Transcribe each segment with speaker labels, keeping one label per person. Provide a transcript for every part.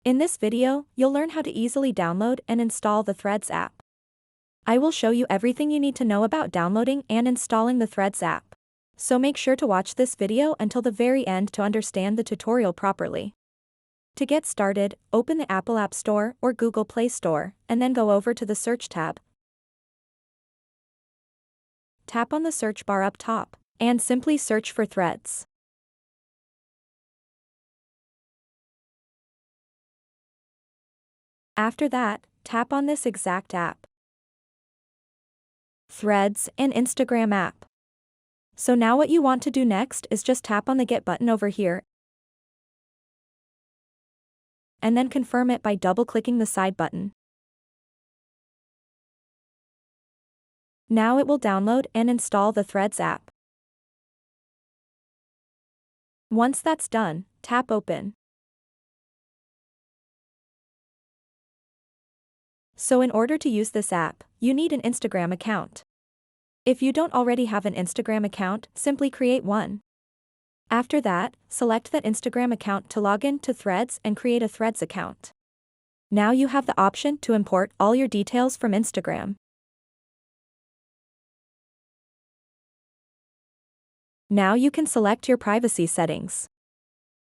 Speaker 1: In this video, you'll learn how to easily download and install the Threads app. I will show you everything you need to know about downloading and installing the Threads app. So make sure to watch this video until the very end to understand the tutorial properly. To get started, open the Apple App Store or Google Play Store, and then go over to the Search tab. Tap on the search bar up top, and simply search for Threads. After that, tap on this exact app. Threads and Instagram app. So now what you want to do next is just tap on the Get button over here, and then confirm it by double-clicking the side button. Now it will download and install the Threads app. Once that's done, tap Open. So in order to use this app, you need an Instagram account. If you don't already have an Instagram account, simply create one. After that, select that Instagram account to log in to Threads and create a Threads account. Now you have the option to import all your details from Instagram. Now you can select your privacy settings.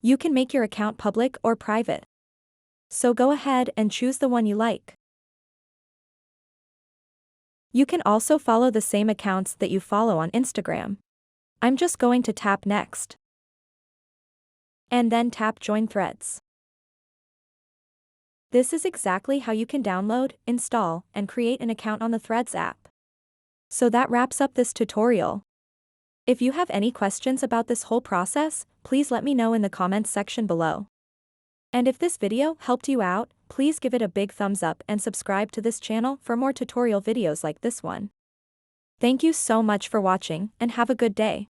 Speaker 1: You can make your account public or private. So go ahead and choose the one you like. You can also follow the same accounts that you follow on Instagram. I'm just going to tap Next. And then tap Join Threads. This is exactly how you can download, install, and create an account on the Threads app. So that wraps up this tutorial. If you have any questions about this whole process, please let me know in the comments section below. And if this video helped you out, please give it a big thumbs up and subscribe to this channel for more tutorial videos like this one. Thank you so much for watching and have a good day.